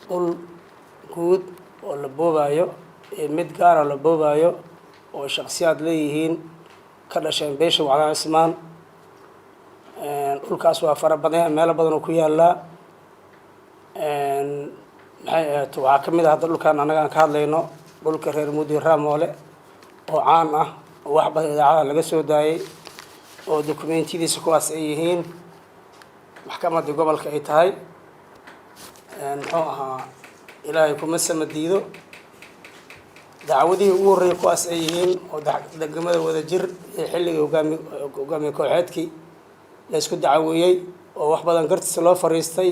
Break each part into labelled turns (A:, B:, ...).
A: dhul guud oo la boobayo mid gaar ah la boobayo oo shakhsiyaad leeyihiin ka dhasheen beesha Wacdaan Cismaan dhulkaas waa fara badan meel badan oo ku yaala waxaa ka mid ah hadda dhulkan anaga aan ka hadlayno dhulka reer Mudug Raamoole oo caan ah oo wax badan idaacadaha laga soo daayay oo dokumentiyadiisa kuwaas ay yihiin maxkamadda gobolka ay tahay muxuu ahaa ilaahay kuma samadiido dacwadihii ugu horreeyay kuwaas ay yihiin oo degmada Wadajir ee xilliga hogaamiye kooxeedkii la isku dacaweeyay oo wax badan gartiisa loo fariistay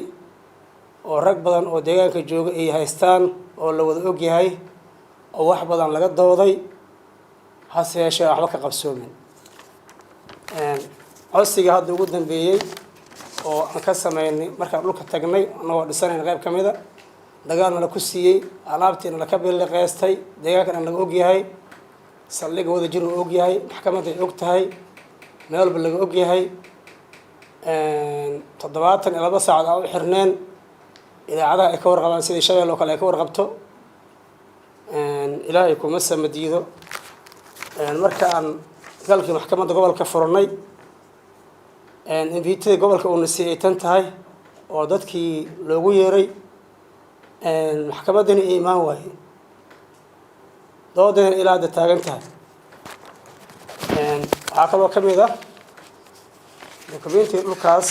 A: oo rag badan oo deegaanka jooga ay haystaan oo la wada og yahay oo wax badan laga dooday hase yeeshee waxba ka qabsoomin codsiga hadda ugu dambeeyay oo aan ka sameynay markaan dhulka tagnay anagoo dhisanayna qayb ka mid a dagaalna la ku siiyey alaabtiina la ka biliqeystay deegaankana laga og yahay saldhigga Wadajir uu og yahay maxkamadda ay og tahay meel walba laga og yahay 72 saacadood aan u xirneen idaacadaha ay ka warqabaan sidii Shabeelle oo kale ay ka warqabto ilaahay kuma samadiido marka aan galkii maxkamadda gobolka furnay invitada gobolka uu nasiiyay tan tahay oo dadkii loogu yeeray maxkamaddani iimaan waaye doodana ilaa hadda taagan tahay waxaa kaloo ka mid ah dokumentii dhulkaas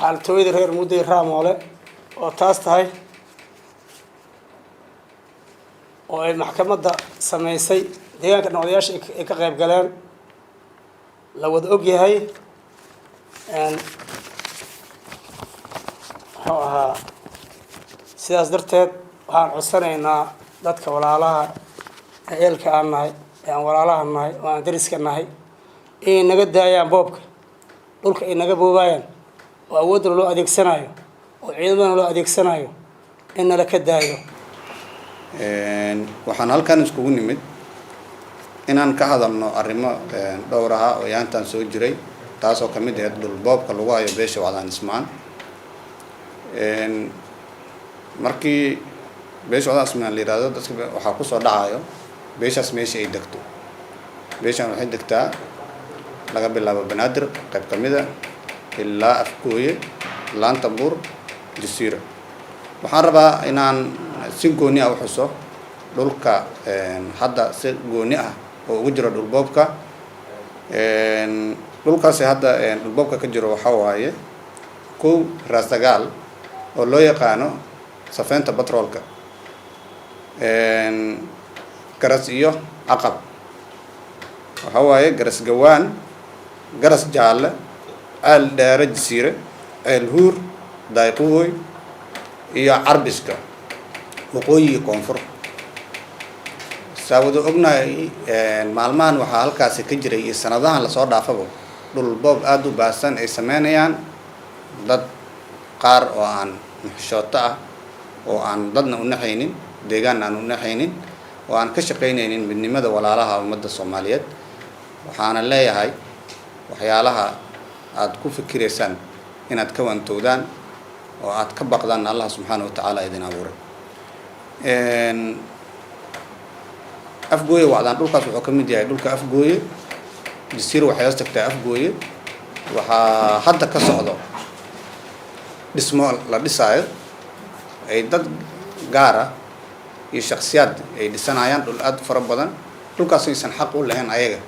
A: xaaltooyada reer Mudug Raamoole oo taas tahay oo ay maxkamadda sameysay deegaanka odayaasha ay ka qayb galeen la wada og yahay wuxuu ahaa sidaas darteed waxaan codsanaynaa dadka walaalaha eelka aan nahay aan walaalaha nahay oo aan dariska nahay inay naga daayaan boobka dhulka ay naga boobayaan oo awoodna loo adeegsanayo oo ciidamada loo adeegsanayo in nala ka daayo
B: waxaan halkan iskugu nimid inaan ka hadalno arrimo dhowr ah oo yaantan soo jiray taas oo kamid ah dhul boobka lagu hayo beesha Wacdaan Cismaan markii beesha Wacdaan Cismaan la yiraahdo dadka waxa ku soo dhacayo beeshaas meesha ay degto beeshan waxay degtaa laga bilaabo Banaadir qayb kamid ah ilaa Afkooye laanta Buur Jasiira waxaan rabaa inaan si gooni ah u xuso dhulka hadda si gooni ah oo ugu jiro dhul boobka dhulkaas hadda dhul boobka ka jiro waxa waaye kow Raas Dagaal oo loo yaqaano safeynta batroolka garas iyo Aqab waxa waaye garas Gawaan garas Jaalle al Dheere Jasiire el Huur Daayqooy iyo Carbiska waqooyi koonfur saawado ognahay maalmahan waxa halkaas ka jiray sanadahan la soo dhaafabo dhul boob aad u baasan ay sameynayaan dad qaar oo aan muxshoota ah oo aan dadna u naxaynin deegaan aan u naxaynin oo aan ka shaqeynaynin midnimada walaalaha ummadda Soomaaliyeed waxaana leeyahay waxyaalaha aad ku fikireysaan inaad ka wantowdaan oo aad ka baqdaan Allah subhanahu wa ta'ala idin abuuray Afgooye Wacdaan dhulkaas wuxuu ka mid yahay dhulka Afgooye Jasiir waxay tagtaa Afgooye waxa hadda ka socdo dhismo la dhisaayo ay dad gaar ah iyo shakhsiyaad ay dhisanayaan dhul aad fara badan dhulkaas aysan xaq u lahayn ayaga